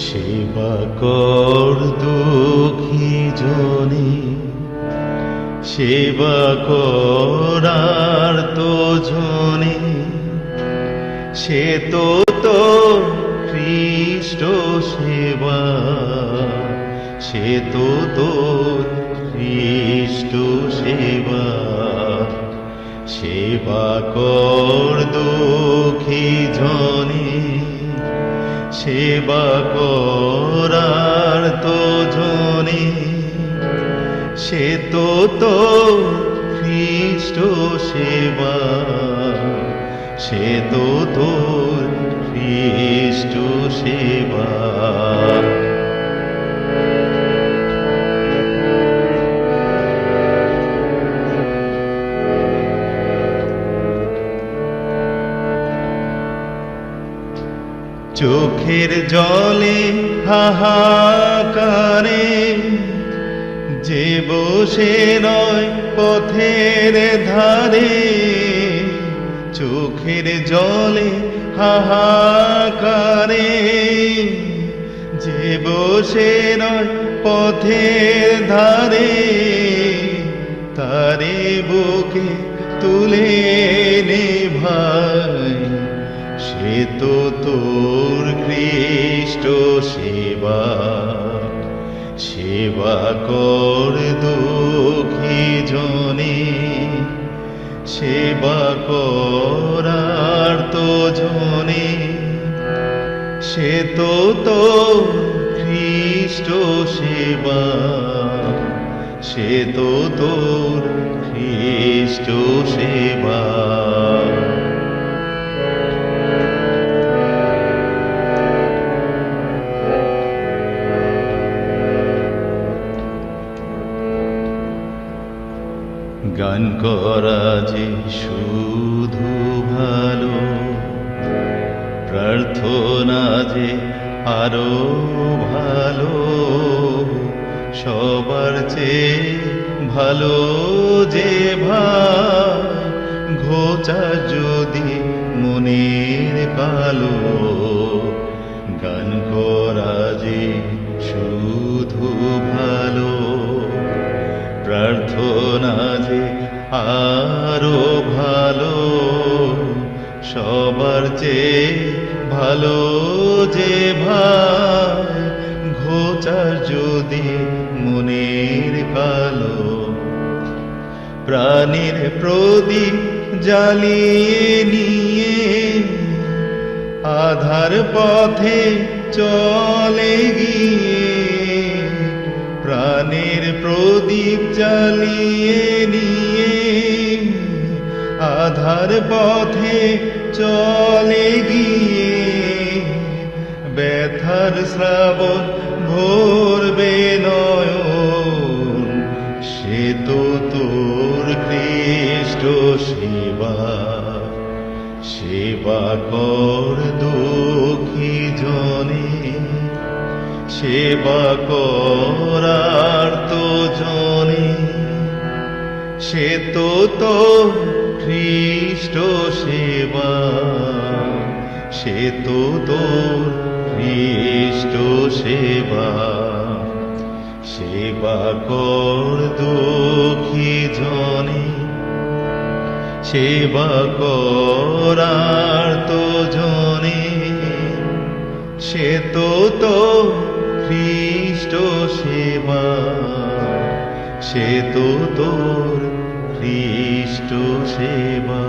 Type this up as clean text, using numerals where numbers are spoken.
সেবা কর দুঃখী জনে, সেবা করার তো জনে, সে তো তোর খ্রিস্ট সেবা, সে তো তোর খ্রিস্ট সেবা। সেবা কর দুঃখী জনে, সেবা করার তো জনে, সে তো তোর খ্রিস্ট সেবা, সে তো তোর খ্রিস্ট সেবা। চোখের জলে হাহাকারে যে বসে রয় পথের ধারে, চোখের জলে হাহাকারে যে বসে রয় পথের ধারে, তারে বুকে তুলে নে ভাই, সে তো তোর খ্রিস্ট সেবা। সেবা কর দুঃখী জনে, সেবা করার তো জনে, সে তো তোর খ্রিস্ট সেবা, সে তো তোর খ্রিস্ট সেবা। গান করা যে শুধু ভালো, প্রার্থনা যে আরো ভালো, সবার চেয়ে ভালো যে ভাই, ঘোচা যদি মনের কালো। গান করা যে শুধু ভালো, প্রার্থনা যে আরো ভালো, সবার চেয়ে ভালো যে ভাই, ঘোচা যদি মনের কালো। প্রাণের প্রদীপ জ্বালিয়ে নিয়ে আধার পথে চলে গিয়ে, প্রাণের প্রদীপ জ্বালিয়ে নিয়ে আধার পথে চলে গিয়ে, ব্যথার শ্রাবণ ভরবে নয়ন, সে তো তোর খ্রিস্ট সেবা। সেবা কর দুঃখী জনে, সেবা করার তো জনে, সে তো তোর খ্রিস্ট সেবা, সে তো তোর খ্রিস্ট সেবা। সেবা কর দুঃখী জনে, সেবা করার তো জনে, সে তো তোর খ্রিস্ট সেবা, সে তো তোর খ্রিস্ট সেবা।